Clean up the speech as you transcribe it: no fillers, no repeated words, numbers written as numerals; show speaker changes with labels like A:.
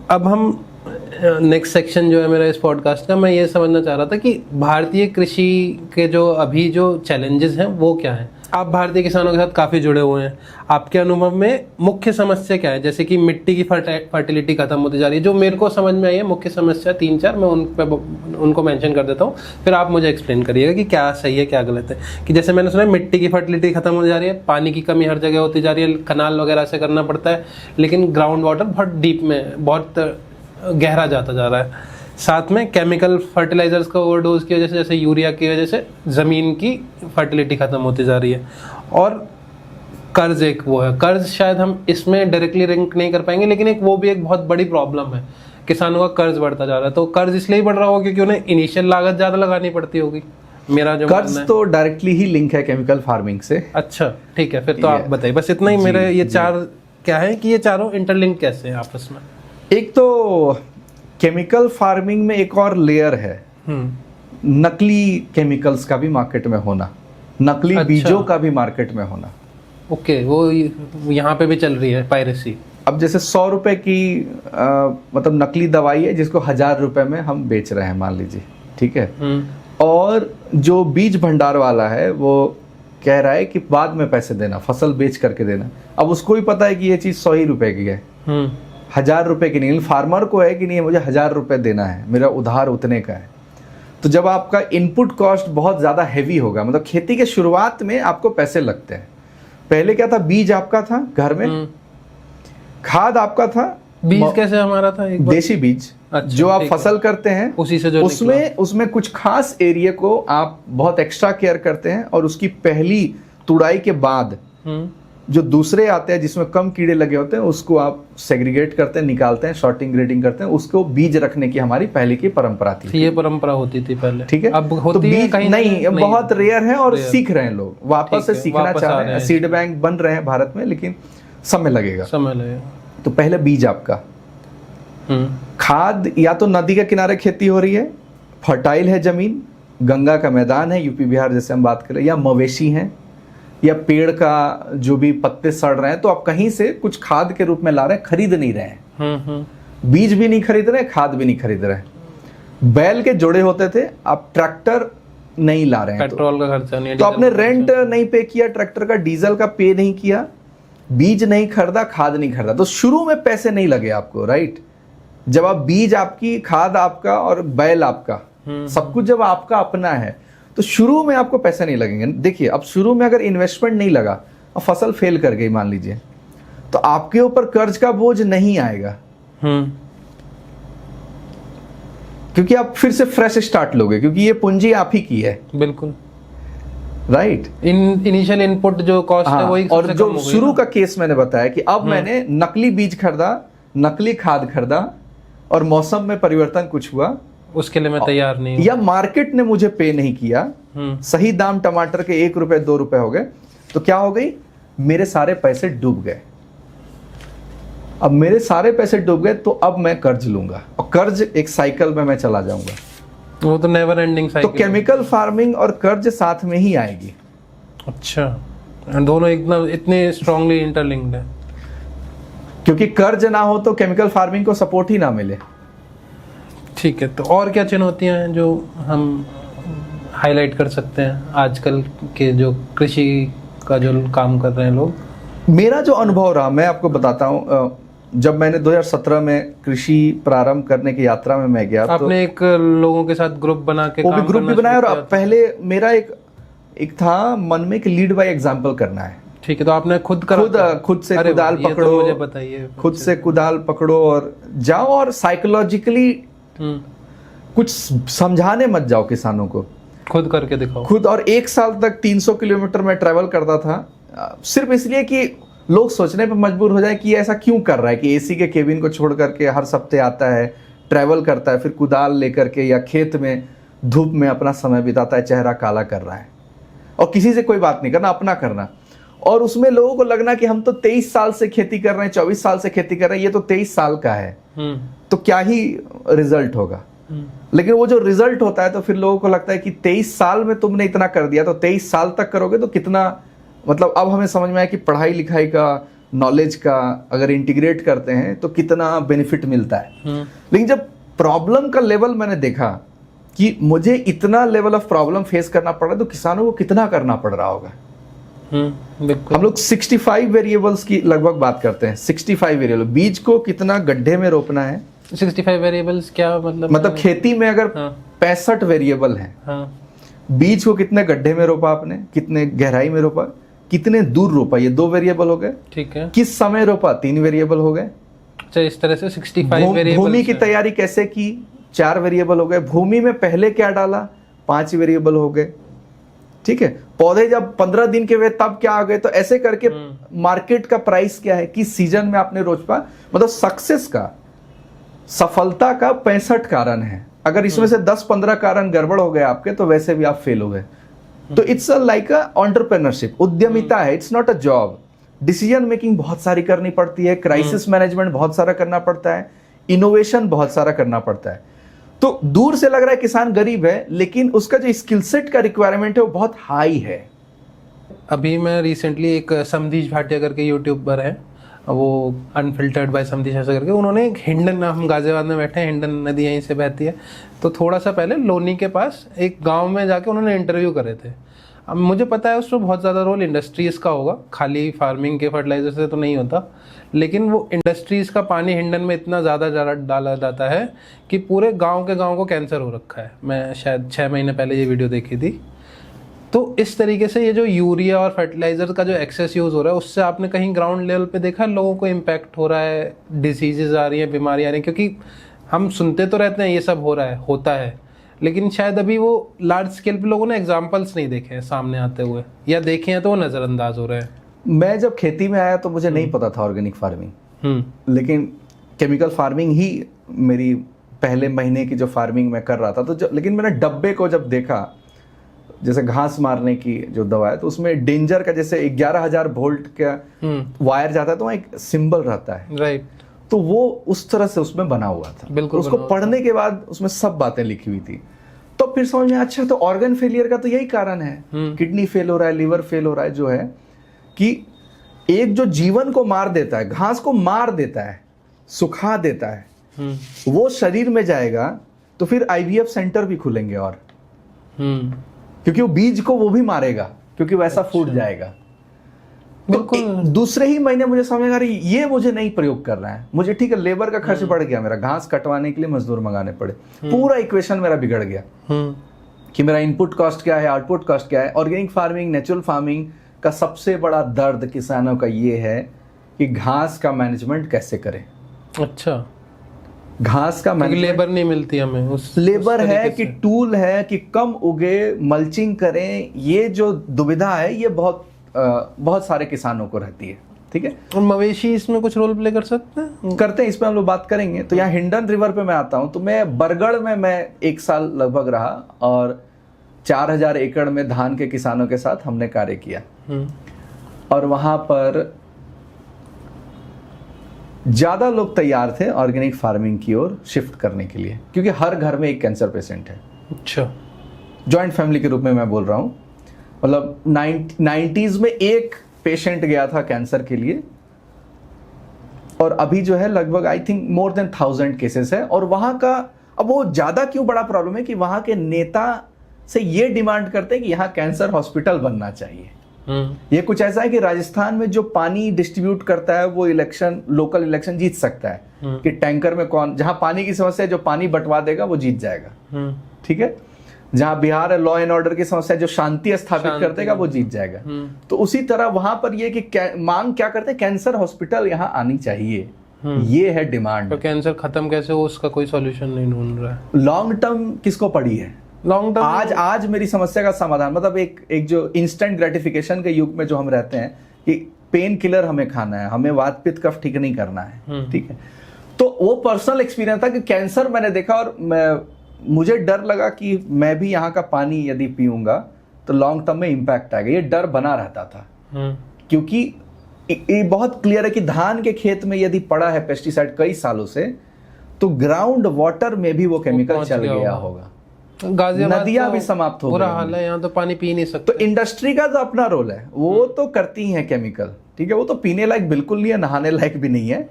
A: अब हम next section जो है मेरा इस पॉडकास्ट का, मैं ये समझना चाह रहा था कि भारतीय कृषि के जो अभी जो चैलेंजेस हैं वो क्या हैं। आप भारतीय किसानों के साथ काफ़ी जुड़े हुए हैं, आपके अनुभव में मुख्य समस्या क्या है? जैसे कि मिट्टी की फर्टिलिटी खत्म होती जा रही है, जो मेरे को समझ में आई है मुख्य समस्या 3-4, मैं उनको मेंशन कर देता हूँ, फिर आप मुझे एक्सप्लेन करिएगा कि क्या सही है क्या गलत है। कि जैसे मैंने सुना है मिट्टी की फर्टिलिटी खत्म हो जा रही है, पानी की कमी हर जगह होती जा रही है, कनाल वगैरह से करना पड़ता है, लेकिन ग्राउंड वाटर बहुत डीप में बहुत गहरा जाता जा रहा है। साथ में केमिकल फर्टिलाइजर्स का ओवरडोज की वजह से, जैसे यूरिया की वजह से ज़मीन की फर्टिलिटी ख़त्म होती जा रही है। और कर्ज एक वो है, कर्ज शायद हम इसमें डायरेक्टली लिंक नहीं कर पाएंगे, लेकिन वो भी एक बहुत बड़ी प्रॉब्लम है। किसानों का कर्ज बढ़ता जा रहा है, तो कर्ज इसलिए ही बढ़ रहा होगा क्योंकि उन्हें इनिशियल लागत ज़्यादा लगानी पड़ती होगी, मेरा जो
B: कर्ज तो डायरेक्टली ही लिंक है केमिकल फार्मिंग से।
A: अच्छा ठीक है, फिर तो आप बताइए बस इतना ही। मेरे ये चार क्या है कि ये चारों इंटरलिंक कैसे हैं आपस में?
B: एक तो केमिकल फार्मिंग में एक और लेयर है, नकली केमिकल्स का भी मार्केट में होना, नकली बीजों का भी मार्केट में होना।
A: ओके, वो यहाँ पे भी चल रही है पायरेसी।
B: अब जैसे 100 रुपए की मतलब नकली दवाई है जिसको 1000 रुपए में हम बेच रहे हैं, मान लीजिए, ठीक है। और जो बीज भंडार वाला है वो कह रहा है कि बाद में पैसे देना, फसल बेच करके देना। अब उसको भी पता है कि ये चीज 100 ही रुपए की है, 1000 रुपए की नहीं। फार्मर को है कि नहीं मुझे 1000 रुपए देना है, मेरा उधार उतने का है। तो जब आपका इनपुट कॉस्ट बहुत ज्यादा हैवी होगा, मतलब खेती के शुरुआत में आपको पैसे लगते हैं। पहले क्या था, बीज आपका था घर में, खाद आपका था।
A: बीज कैसे हमारा था? एक
B: देशी बीज। अच्छा, जो आप फसल करते हैं
A: उसी से जो
B: उसमें कुछ खास एरिया को आप बहुत एक्स्ट्रा केयर करते हैं, और उसकी पहली तुड़ाई के बाद जो दूसरे आते हैं जिसमें कम कीड़े लगे होते हैं उसको आप सेग्रीगेट करते हैं, निकालते हैं, शॉर्टिंग ग्रेडिंग करते हैं, उसको बीज रखने की हमारी पहले की परंपरा थी।
A: ये परंपरा होती थी पहले,
B: ठीक है।
A: अब होती
B: तो बीज
A: कहीं
B: नहीं, बहुत रेयर है और सीख रहे हैं लोग, वापस से सीखना चाह रहे हैं। सीड बैंक बन रहे हैं भारत में, लेकिन समय लगेगा। तो पहले बीज आपका, खाद या तो नदी के किनारे खेती हो रही है, फर्टाइल है जमीन, गंगा का मैदान है, यूपी बिहार जैसे हम बात करें, या मवेशी हैं, या पेड़ का जो भी पत्ते सड़ रहे हैं, तो आप कहीं से कुछ खाद के रूप में ला रहे हैं, खरीद नहीं रहे हैं। बीज भी नहीं खरीद रहे, खाद भी नहीं खरीद रहे। बैल के जोड़े होते थे, आप ट्रैक्टर नहीं ला रहे हैं,
A: पेट्रोल का खर्चा नहीं,
B: तो आपने रेंट नहीं पे किया, ट्रैक्टर का डीजल का पे नहीं किया, बीज नहीं खरीदा, खाद नहीं खरीदा, तो शुरू में पैसे नहीं लगे आपको, राइट। जब आप बीज आपकी, खाद आपका और बैल आपका, सब कुछ जब आपका अपना है, तो शुरू में आपको पैसे नहीं लगेंगे। देखिए, अब शुरू में अगर इन्वेस्टमेंट नहीं लगा और फसल फेल कर गई मान लीजिए, तो आपके ऊपर कर्ज का बोझ नहीं आएगा, क्योंकि आप फिर से फ्रेश स्टार्ट लोगे, क्योंकि ये पूंजी आप ही की है।
A: बिल्कुल
B: राइट।
A: इनिशियल इनपुट जो कॉस्ट है वही।
B: और जो शुरू का केस मैंने बताया कि अब मैंने नकली बीज खरीदा, नकली खाद खरीदा, और मौसम में परिवर्तन कुछ हुआ,
A: उसके लिए मैं तैयार नहीं हूं,
B: या मार्केट ने मुझे पे नहीं किया, सही दाम टमाटर के 1 रुपए 2 रुपए हो गए, तो क्या हो गई, मेरे सारे पैसे डूब गए। अब मेरे सारे पैसे डूब गए, तो अब मैं कर्ज लूंगा, और कर्ज एक साइकिल में मैं चला जाऊंगा,
A: वो तो नेवर एंडिंग साइकिल।
B: तो केमिकल फार्मिंग और कर्ज साथ में ही आएगी।
A: अच्छा, दोनों एकदम इतने स्ट्रांगली इंटरलिंक्ड है,
B: क्योंकि कर्ज ना हो तो केमिकल फार्मिंग को सपोर्ट ही ना मिले।
A: ठीक है, तो और क्या चुनौतियां हैं जो हम हाईलाइट कर सकते हैं आजकल के जो कृषि का जो काम कर रहे हैं लोग? मेरा
B: जो अनुभव रहा मैं आपको बताता हूँ। जब मैंने 2017 में कृषि प्रारंभ करने की यात्रा में मैं गया,
A: आपने तो एक लोगों के साथ ग्रुप बना के
B: वो भी ग्रुप भी बनाया, और पहले मेरा एक था मन में कि लीड बाय एग्जांपल करना है।
A: ठीक है, तो आपने खुद
B: से कुदाल पकड़ो,
A: तो मुझे बताइए,
B: खुद से कुदाल पकड़ो और जाओ, और साइकोलॉजिकली कुछ समझाने मत जाओ किसानों को,
A: खुद करके दिखाओ
B: खुद। और 1 साल तक 300 किलोमीटर में ट्रैवल करता था, सिर्फ इसलिए कि लोग सोचने पर मजबूर हो जाए कि ऐसा क्यों कर रहा है कि एसी के केबिन को छोड़ करके हर हफ्ते आता है, ट्रैवल करता है, फिर कुदाल लेकर के या खेत में धूप में अपना समय बिताता है, चेहरा काला कर रहा है, और किसी से कोई बात नहीं करना, अपना करना। और उसमें लोगों को लगना कि हम तो 23 साल से खेती कर रहे हैं, 24 साल से खेती कर रहे हैं, ये तो 23 साल का है, तो क्या ही रिजल्ट होगा। लेकिन वो जो रिजल्ट होता है, तो फिर लोगों को लगता है कि 23 साल में तुमने इतना कर दिया, तो 23 साल तक करोगे तो कितना, मतलब अब हमें समझ में आया कि पढ़ाई लिखाई का नॉलेज का अगर इंटीग्रेट करते हैं तो कितना बेनिफिट मिलता है। लेकिन जब प्रॉब्लम का लेवल मैंने देखा कि मुझे इतना लेवल ऑफ प्रॉब्लम फेस करना पड़ रहा है, तो किसानों को कितना करना पड़ रहा होगा। हम लोग 65 वेरिएबल्स की लगभग बात करते हैं। 65 वेरिएबल, बीज को कितना गड्ढे में रोपना है।
A: 65 वेरिएबल्स क्या मतलब
B: खेती में अगर 65 वेरिएबल हैं, बीज को कितने गड्ढे में रोपा आपने, कितने गहराई में रोपा, कितने दूर रोपा, ये 2 वेरिएबल हो गए।
A: ठीक है।
B: किस समय रोपा, 3 वेरिएबल हो गए।
A: अच्छा, इस तरह से 65 वेरिएबल।
B: भूमि की तैयारी कैसे की, 4 वेरिएबल हो गए। भूमि में पहले क्या डाला, 5 वेरिएबल हो गए। ठीक है। पौधे जब 15 दिन के हुए तब क्या आ गए। तो ऐसे करके मार्केट का प्राइस क्या है, किस सीजन में आपने रोपा, मतलब सक्सेस का, सफलता का 65 कारण है। अगर इसमें से 10-15 कारण गड़बड़ हो गए आपके, तो वैसे भी आप फेल हो गए। तो इट्स लाइक अ एंटरप्रेन्योरशिप, उद्यमिता है, it's not a job. Decision making बहुत सारी करनी पड़ती है, क्राइसिस मैनेजमेंट बहुत सारा करना पड़ता है, इनोवेशन बहुत सारा करना पड़ता है। तो दूर से लग रहा है किसान गरीब है, लेकिन उसका जो स्किल सेट का रिक्वायरमेंट है वो बहुत हाई है।
A: अभी मैं रिसेंटली एक समधीश भाटिया करके यूट्यूबर है, वो अनफिल्टर्ड बाय समधीश ऐसा करके, उन्होंने एक हिंडन, हम गाजियाबाद में बैठे हैं, हिंडन नदी यहीं से बहती है, तो थोड़ा सा पहले लोनी के पास एक गांव में जाके उन्होंने इंटरव्यू करे थे। अब मुझे पता है उसमें बहुत ज़्यादा रोल इंडस्ट्रीज़ का होगा, खाली फार्मिंग के फर्टिलाइजर से तो नहीं होता, लेकिन वो इंडस्ट्रीज़ का पानी हिंडन में इतना ज़्यादा डाला जाता है कि पूरे गांव के गांव को कैंसर हो रखा है। मैं शायद 6 महीने पहले ये वीडियो देखी थी। तो इस तरीके से ये जो यूरिया और फर्टिलाइजर का जो एक्सेस यूज़ हो रहा है, उससे आपने कहीं ग्राउंड लेवल पे देखा लोगों को इम्पैक्ट हो रहा है, डिसीजेज आ रही हैं, बीमारी आ रही हैं? क्योंकि हम सुनते तो रहते हैं ये सब हो रहा है, होता है, लेकिन शायद अभी वो लार्ज स्केल पे लोगों ने एग्जाम्पल्स नहीं देखे हैं सामने आते हुए, या देखे हैं तो वो नज़रअंदाज हो रहे हैं।
B: मैं जब खेती में आया तो मुझे नहीं पता था ऑर्गेनिक फार्मिंग, लेकिन केमिकल फार्मिंग ही मेरी पहले महीने की जो फार्मिंग मैं कर रहा था। तो लेकिन मैंने डब्बे को जब देखा, जैसे घास मारने की जो दवा है, तो उसमें डेंजर का जैसे 11,000 वोल्ट का वायर जाता है, तो वहाँ एक सिंबल रहता है, राइट। तो वो उस तरह से उसमें बना हुआ था। बिल्कुल। उसको पढ़ने के बाद उसमें सब बातें लिखी हुई थी, तो फिर समझ में अच्छा, तो ऑर्गन फेलियर का तो यही कारण है, किडनी फेल हो रहा है, लिवर फेल हो रहा है, जो है कि एक जो जीवन को मार देता है, घास को मार देता है, सुखा देता है, वो शरीर में जाएगा, तो फिर IVF सेंटर भी खुलेंगे, और क्योंकि वो बीज को वो भी मारेगा, क्योंकि वैसा फूट जाएगा। बिल्कुल। तो दूसरे ही महीने मुझे समझ आ रही, ये मुझे नहीं प्रयोग करना है मुझे। ठीक है, लेबर का खर्च बढ़ गया मेरा, घास कटवाने के लिए मजदूर मंगाने पड़े, पूरा इक्वेशन मेरा बिगड़ गया कि मेरा इनपुट कॉस्ट क्या है, आउटपुट कॉस्ट क्या है। ऑर्गेनिक फार्मिंग, नेचुरल फार्मिंग का सबसे बड़ा दर्द किसानों का ये है कि घास का मैनेजमेंट कैसे करें। अच्छा, घास का लेबर नहीं मिलती हमें, उस लेबर है कि टूल है कि कम उगे, मल्चिंग करें, ये जो दुविधा है ये बहुत सारे किसानों को रहती है। ठीक है। और मवेशी इसमें कुछ रोल प्ले कर सकते हैं? करते हैं, इस पे हम लोग बात करेंगे। तो यहाँ हिंडन रिवर पे मैं आता हूँ, तो मैं बरगढ़ में मैं 1 साल लगभग रहा, और 4000 एकड़ में धान के किसानों के साथ हमने कार्य किया। और वहां पर ज्यादा लोग तैयार थे ऑर्गेनिक फार्मिंग की ओर शिफ्ट करने के लिए, क्योंकि हर घर में एक कैंसर पेशेंट है। अच्छा, जॉइंट फैमिली के रूप में मैं बोल रहा हूँ, मतलब 90s में एक पेशेंट गया था कैंसर के लिए, और अभी जो है लगभग I think more than 1000 cases है। और वहां का, अब वो ज्यादा क्यों बड़ा प्रॉब्लम है कि वहां के नेता से ये डिमांड करते हैं कि यहाँ कैंसर हॉस्पिटल बनना चाहिए। ये कुछ ऐसा है कि राजस्थान में जो पानी डिस्ट्रीब्यूट करता है वो इलेक्शन, लोकल इलेक्शन जीत सकता है, कि टैंकर में कौन, जहां पानी की समस्या है जो पानी बंटवा देगा वो जीत जाएगा। ठीक है। जहां बिहार है लॉ एंड ऑर्डर की समस्या, जो शांति स्थापित कर देगा वो जीत जाएगा। तो उसी तरह वहां पर ये कि मांग क्या करते हैं, कैंसर हॉस्पिटल यहाँ आनी चाहिए, ये है डिमांड। तो कैंसर खत्म कैसे हो, उसका कोई सॉल्यूशन नहीं ढूंढ रहा है। लॉन्ग टर्म किसको पड़ी है, लॉन्ग टर्म आज मेरी समस्या का समाधान, मतलब एक जो इंस्टेंट ग्रेटिफिकेशन के युग में जो हम रहते हैं कि पेन किलर हमें खाना है, हमें वात पित्त कफ ठीक नहीं करना है। ठीक है। तो वो पर्सनल एक्सपीरियंस था कि कैंसर मैंने देखा, और मुझे डर लगा कि मैं भी यहाँ का पानी यदि पीऊंगा तो लॉन्ग टर्म में इंपैक्ट आएगा। ये डर बना रहता था, क्योंकि ये बहुत क्लियर है कि धान के खेत में यदि पड़ा है पेस्टिसाइड कई सालों से, तो ग्राउंड वाटर में भी वो केमिकल चल गया होगा, नदियां भी समाप्त हो गई, बुरा हाल है, यहाँ तो पानी पी नहीं सकते। तो इंडस्ट्री का तो अपना रोल है, वो तो करती है केमिकल, ठीक है, वो तो पीने लायक बिल्कुल नहीं है, नहाने लायक भी नहीं है।